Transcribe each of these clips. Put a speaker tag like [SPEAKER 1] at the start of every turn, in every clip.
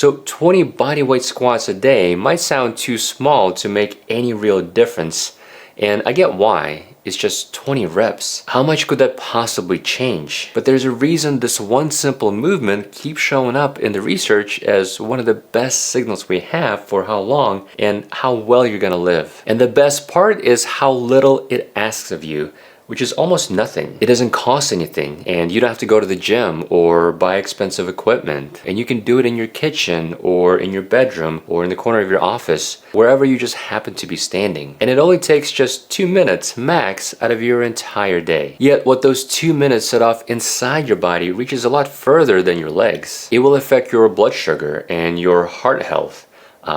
[SPEAKER 1] So 20 bodyweight squats a day might sound too small to make any real difference. And I get why. It's just 20 reps. How much could that possibly change? But there's a reason this one simple movement keeps showing up in the research as one of the best signals we have for how long and how well you're gonna live. And the best part is how little it asks of you, which is almost nothing. It doesn't cost anything, and you don't have to go to the gym or buy expensive equipment. And you can do it in your kitchen or in your bedroom or in the corner of your office, wherever you just happen to be standing. And it only takes just 2 minutes max out of your entire day. Yet what those 2 minutes set off inside your body reaches a lot further than your legs. It will affect your blood sugar and your heart health,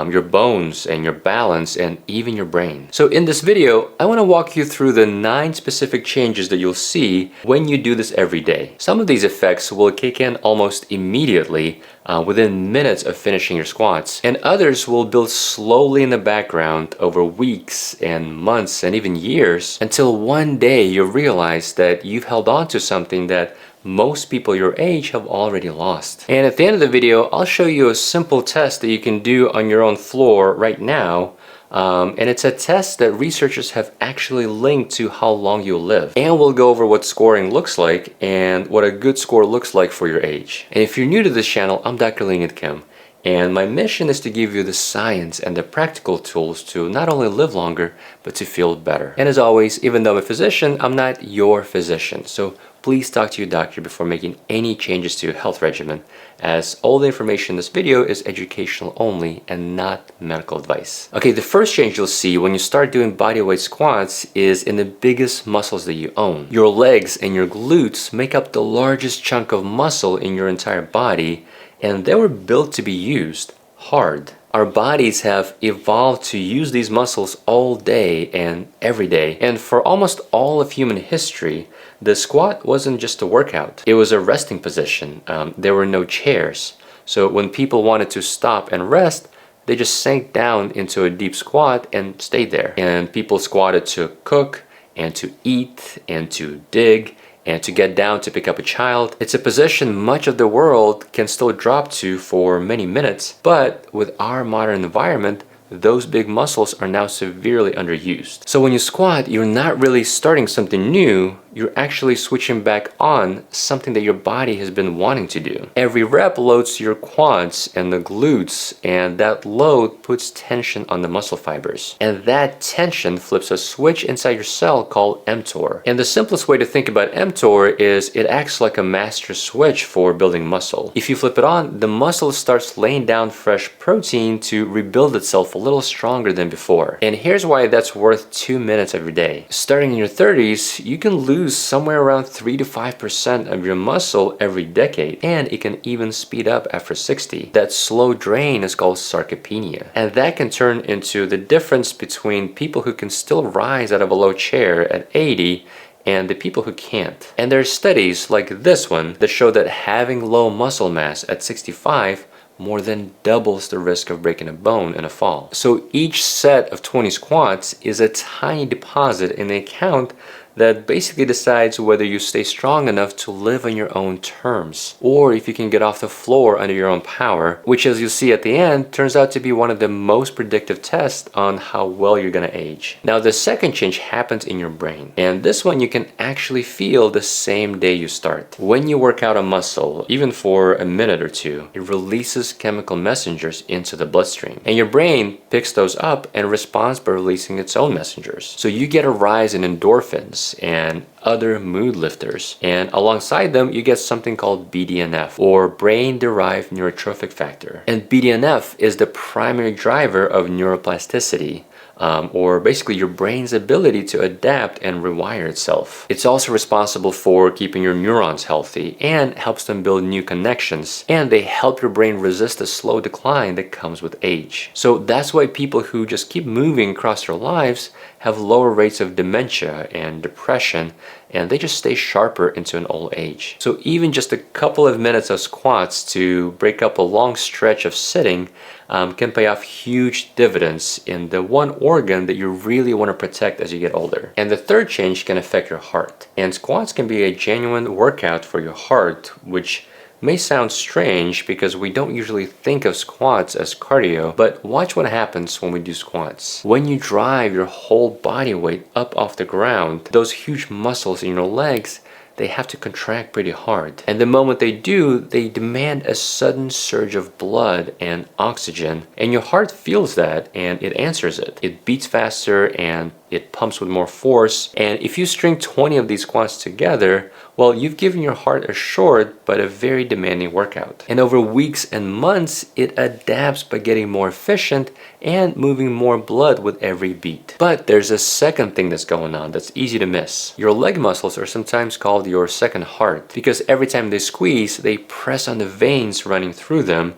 [SPEAKER 1] your bones and your balance, and even your brain. So in this video, I want to walk you through the 9 specific changes that you'll see when you do this every day. Some of these effects will kick in almost immediately within minutes of finishing your squats, and others will build slowly in the background over weeks and months and even years until one day you realize that you've held on to something that most people your age have already lost. And at the end of the video, I'll show you a simple test that you can do on your own floor right now. And it's a test that researchers have actually linked to how long you'll live. And we'll go over what scoring looks like and what a good score looks like for your age. And if you're new to this channel, I'm Dr. Leonid Kim. And my mission is to give you the science and the practical tools to not only live longer, but to feel better. And as always, even though I'm a physician, I'm not your physician. So please talk to your doctor before making any changes to your health regimen, as all the information in this video is educational only and not medical advice. Okay, the first change you'll see when you start doing bodyweight squats is in the biggest muscles that you own. Your legs and your glutes make up the largest chunk of muscle in your entire body, and they were built to be used hard. Our bodies have evolved to use these muscles all day and every day. And for almost all of human history, the squat wasn't just a workout. It was a resting position. There were no chairs. So when people wanted to stop and rest, they just sank down into a deep squat and stayed there. And people squatted to cook and to eat and to dig and to get down to pick up a child. It's a position much of the world can still drop to for many minutes, but with our modern environment, those big muscles are now severely underused. So when you squat, you're not really starting something new, you're actually switching back on something that your body has been wanting to do. Every rep loads your quads and the glutes, and that load puts tension on the muscle fibers. And that tension flips a switch inside your cell called mTOR. And the simplest way to think about mTOR is it acts like a master switch for building muscle. If you flip it on, the muscle starts laying down fresh protein to rebuild itself a little stronger than before. And here's why that's worth 2 minutes every day. Starting in your 30s, you can lose somewhere around 3 to 5% of your muscle every decade, and it can even speed up after 60. That slow drain is called sarcopenia, and that can turn into the difference between people who can still rise out of a low chair at 80 and the people who can't. And there are studies like this one that show that having low muscle mass at 65 more than doubles the risk of breaking a bone in a fall. So each set of 20 squats is a tiny deposit in the account that basically decides whether you stay strong enough to live on your own terms, or if you can get off the floor under your own power, which, as you'll see at the end, turns out to be one of the most predictive tests on how well you're gonna age. Now, the second change happens in your brain, and this one you can actually feel the same day you start. When you work out a muscle, even for a minute or two, it releases chemical messengers into the bloodstream, and your brain picks those up and responds by releasing its own messengers. So you get a rise in endorphins and other mood lifters, and alongside them you get something called BDNF, or brain-derived neurotrophic factor. And BDNF is the primary driver of neuroplasticity, or basically your brain's ability to adapt and rewire itself. It's also responsible for keeping your neurons healthy and helps them build new connections, and they help your brain resist the slow decline that comes with age. So that's why people who just keep moving across their lives have lower rates of dementia and depression, and they just stay sharper into an old age. So even just a couple of minutes of squats to break up a long stretch of sitting can pay off huge dividends in the one organ that you really want to protect as you get older. And the third change can affect your heart. And squats can be a genuine workout for your heart, which may sound strange because we don't usually think of squats as cardio, but watch what happens when we do squats. When you drive your whole body weight up off the ground, those huge muscles in your legs, they have to contract pretty hard. And the moment they do, they demand a sudden surge of blood and oxygen. And your heart feels that and it answers it. It beats faster and it pumps with more force. And if you string 20 of these squats together, well, you've given your heart a short but a very demanding workout. And over weeks and months, it adapts by getting more efficient and moving more blood with every beat. But there's a second thing that's going on that's easy to miss. Your leg muscles are sometimes called your second heart because every time they squeeze, they press on the veins running through them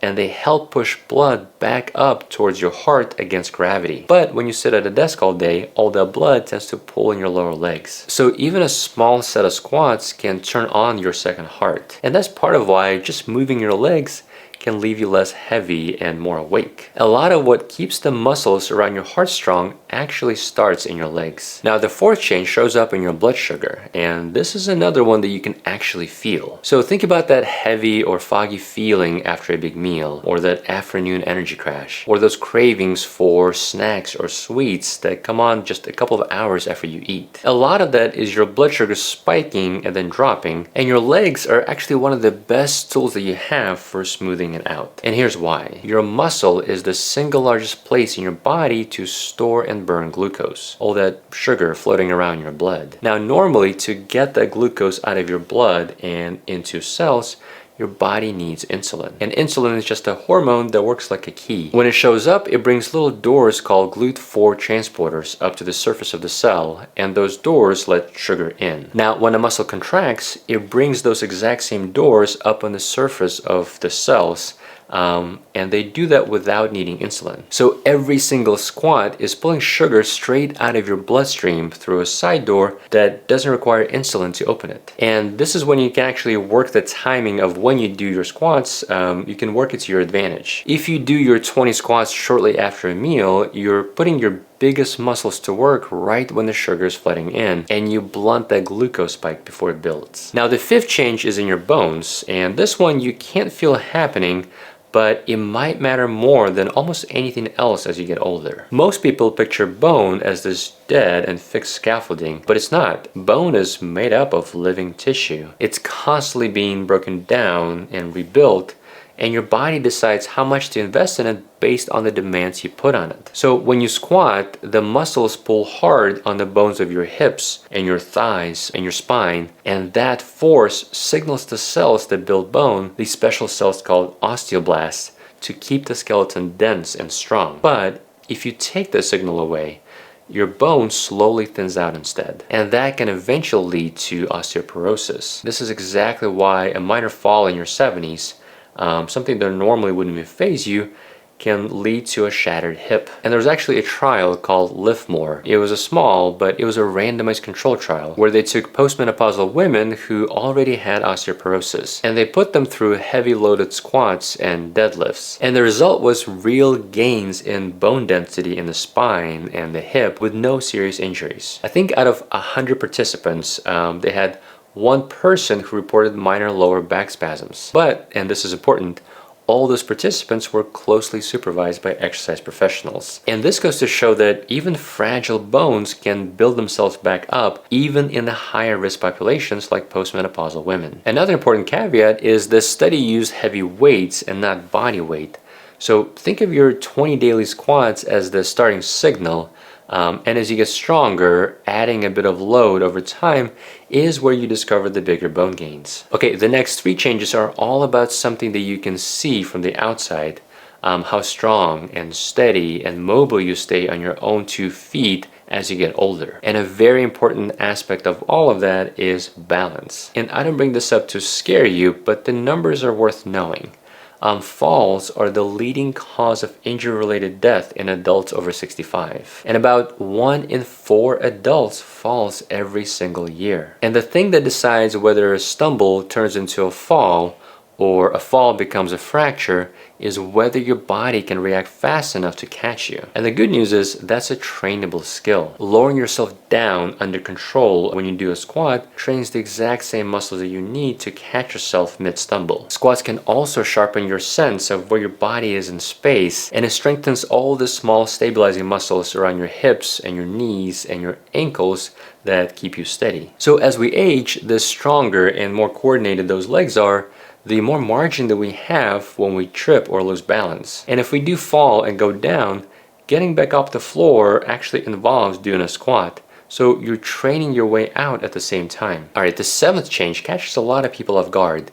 [SPEAKER 1] and they help push blood back up towards your heart against gravity. But when you sit at a desk all day, all that blood tends to pull in your lower legs. So even a small set of squats can turn on your second heart. And that's part of why just moving your legs can leave you less heavy and more awake. A lot of what keeps the muscles around your heart strong actually starts in your legs. Now the fourth change shows up in your blood sugar, and this is another one that you can actually feel. So think about that heavy or foggy feeling after a big meal, or that afternoon energy crash, or those cravings for snacks or sweets that come on just a couple of hours after you eat. A lot of that is your blood sugar spiking and then dropping, and your legs are actually one of the best tools that you have for smoothing it out. And here's why. Your muscle is the single largest place in your body to store and burn glucose, all that sugar floating around your blood. Now normally to get that glucose out of your blood and into cells, your body needs insulin. And insulin is just a hormone that works like a key. When it shows up, it brings little doors called GLUT4 transporters up to the surface of the cell, and those doors let sugar in. Now, when a muscle contracts, it brings those exact same doors up on the surface of the cells, and they do that without needing insulin. So every single squat is pulling sugar straight out of your bloodstream through a side door that doesn't require insulin to open it. And this is when you can actually work the timing of when you do your squats. You can work it to your advantage. If you do your 20 squats shortly after a meal, you're putting your biggest muscles to work right when the sugar is flooding in, and you blunt that glucose spike before it builds. Now the fifth change is in your bones, and this one you can't feel happening, but it might matter more than almost anything else as you get older. Most people picture bone as this dead and fixed scaffolding, but it's not. Bone is made up of living tissue. It's constantly being broken down and rebuilt, and your body decides how much to invest in it based on the demands you put on it. So when you squat, the muscles pull hard on the bones of your hips and your thighs and your spine, and that force signals the cells that build bone, these special cells called osteoblasts, to keep the skeleton dense and strong. But if you take the signal away, your bone slowly thins out instead, and that can eventually lead to osteoporosis. This is exactly why a minor fall in your 70s, something that normally wouldn't even faze you, can lead to a shattered hip. And there was actually a trial called LIFMOR. It was a small, but it was a randomized control trial where they took postmenopausal women who already had osteoporosis, and they put them through heavy loaded squats and deadlifts. And the result was real gains in bone density in the spine and the hip with no serious injuries. I think out of 100 participants, they had one person who reported minor lower back spasms. But, and this is important, all those participants were closely supervised by exercise professionals. And this goes to show that even fragile bones can build themselves back up even in the higher risk populations like postmenopausal women. Another important caveat is this study used heavy weights and not body weight. So think of your 20 daily squats as the starting signal, and as you get stronger, adding a bit of load over time is where you discover the bigger bone gains. Okay, the next three changes are all about something that you can see from the outside, how strong and steady and mobile you stay on your own 2 feet as you get older. And a very important aspect of all of that is balance. And I don't bring this up to scare you, but the numbers are worth knowing. Falls are the leading cause of injury-related death in adults over 65. And about 1 in 4 adults falls every single year. And the thing that decides whether a stumble turns into a fall or a fall becomes a fracture is whether your body can react fast enough to catch you. And the good news is that's a trainable skill. Lowering yourself down under control when you do a squat trains the exact same muscles that you need to catch yourself mid-stumble. Squats can also sharpen your sense of where your body is in space, and it strengthens all the small stabilizing muscles around your hips and your knees and your ankles that keep you steady. So as we age, the stronger and more coordinated those legs are, the more margin that we have when we trip or lose balance. And if we do fall and go down, getting back up the floor actually involves doing a squat. So you're training your way out at the same time. All right, the seventh change catches a lot of people off guard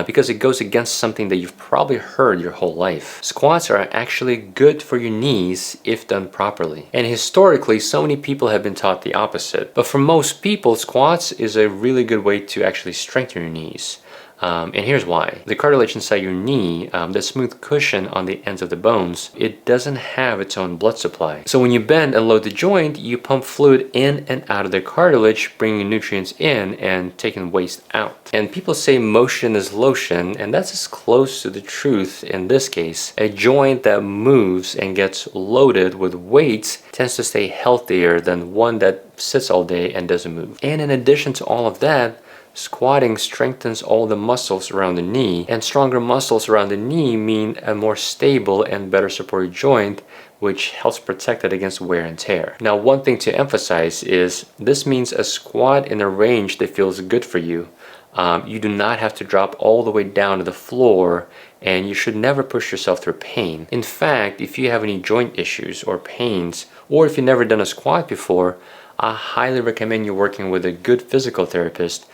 [SPEAKER 1] because it goes against something that you've probably heard your whole life. Squats are actually good for your knees if done properly. And historically, so many people have been taught the opposite. But for most people, squats is a really good way to actually strengthen your knees. And here's why. The cartilage inside your knee, the smooth cushion on the ends of the bones, it doesn't have its own blood supply. So when you bend and load the joint, you pump fluid in and out of the cartilage, bringing nutrients in and taking waste out. And people say motion is lotion, and that's as close to the truth in this case. A joint that moves and gets loaded with weights tends to stay healthier than one that sits all day and doesn't move. And in addition to all of that, squatting strengthens all the muscles around the knee, and stronger muscles around the knee mean a more stable and better supported joint, which helps protect it against wear and tear. Now, one thing to emphasize is this means a squat in a range that feels good for you. You do not have to drop all the way down to the floor, and you should never push yourself through pain. In fact, if you have any joint issues or pains, or if you've never done a squat before, I highly recommend you working with a good physical therapist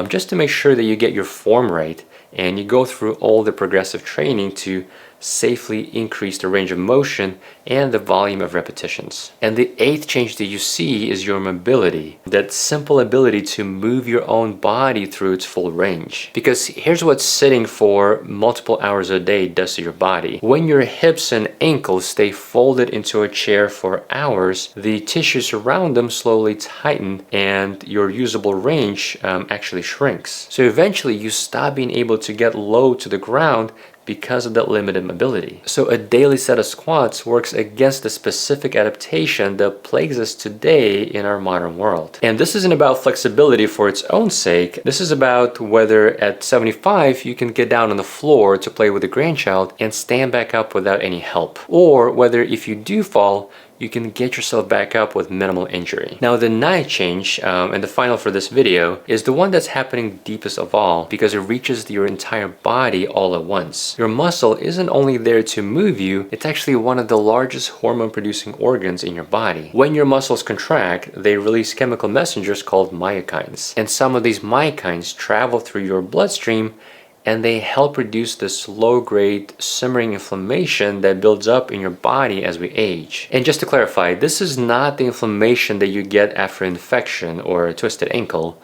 [SPEAKER 1] just to make sure that you get your form right and you go through all the progressive training to safely increase the range of motion and the volume of repetitions. And the eighth change that you see is your mobility, that simple ability to move your own body through its full range. Because here's what sitting for multiple hours a day does to your body. When your hips and ankles stay folded into a chair for hours, the tissues around them slowly tighten and your usable range actually shrinks. So eventually you stop being able to get low to the ground because of that limited mobility. So a daily set of squats works against the specific adaptation that plagues us today in our modern world. And this isn't about flexibility for its own sake. This is about whether at 75 you can get down on the floor to play with a grandchild and stand back up without any help. Or whether if you do fall, you can get yourself back up with minimal injury. Now the ninth change, and the final for this video, is the one that's happening deepest of all because it reaches your entire body all at once. Your muscle isn't only there to move you, it's actually one of the largest hormone producing organs in your body. When your muscles contract, they release chemical messengers called myokines. And some of these myokines travel through your bloodstream and they help reduce this low-grade simmering inflammation that builds up in your body as we age. And just to clarify, this is not the inflammation that you get after infection or a twisted ankle.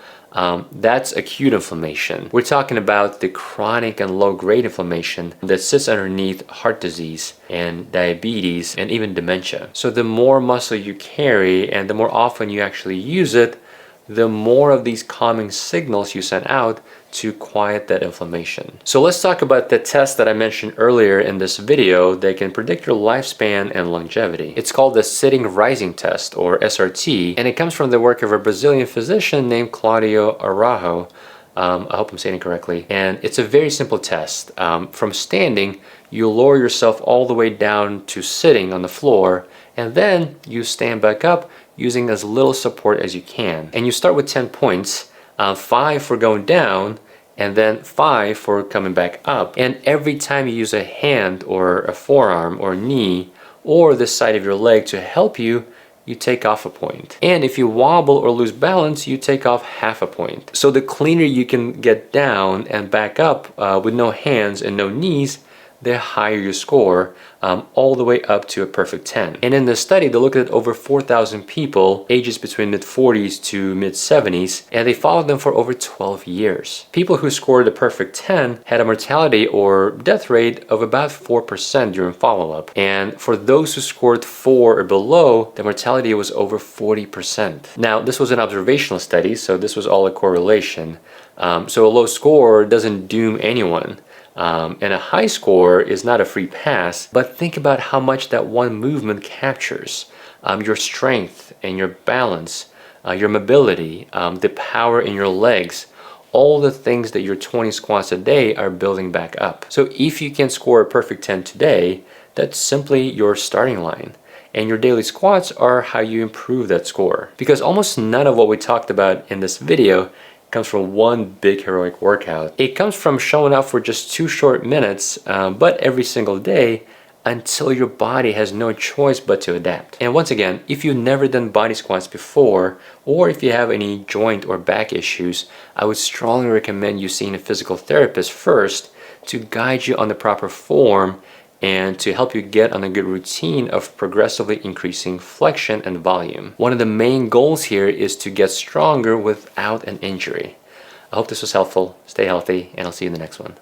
[SPEAKER 1] That's acute inflammation. We're talking about the chronic and low-grade inflammation that sits underneath heart disease and diabetes and even dementia. So the more muscle you carry and the more often you actually use it, the more of these calming signals you send out to quiet that inflammation. So let's talk about the test that I mentioned earlier in this video that can predict your lifespan and longevity. It's called the sitting rising test, or SRT, and it comes from the work of a Brazilian physician named Claudio Araujo. I hope I'm saying it correctly. And it's a very simple test. From standing, you lower yourself all the way down to sitting on the floor, and then you stand back up using as little support as you can. And you start with 10 points, 5 for going down, and then 5 for coming back up. And every time you use a hand or a forearm or knee or the side of your leg to help you, you take off a point. And if you wobble or lose balance, you take off half a point. So the cleaner you can get down and back up with no hands and no knees, the higher you score, all the way up to a perfect 10. And in this study, they looked at over 4,000 people, ages between mid-40s to mid-70s, and they followed them for over 12 years. People who scored a perfect 10 had a mortality or death rate of about 4% during follow-up. And for those who scored 4 or below, the mortality was over 40%. Now, this was an observational study, so this was all a correlation. So a low score doesn't doom anyone. And a high score is not a free pass, but think about how much that one movement captures. Your strength and your balance, your mobility, the power in your legs, all the things that your 20 squats a day are building back up. So if you can score a perfect 10 today, that's simply your starting line. And your daily squats are how you improve that score. Because almost none of what we talked about in this video comes from one big heroic workout. It comes from showing up for just 2 short minutes, but every single day, until your body has no choice but to adapt. And once again, if you've never done body squats before, or if you have any joint or back issues, I would strongly recommend you seeing a physical therapist first to guide you on the proper form and to help you get on a good routine of progressively increasing flexion and volume. One of the main goals here is to get stronger without an injury. I hope this was helpful. Stay healthy, and I'll see you in the next one.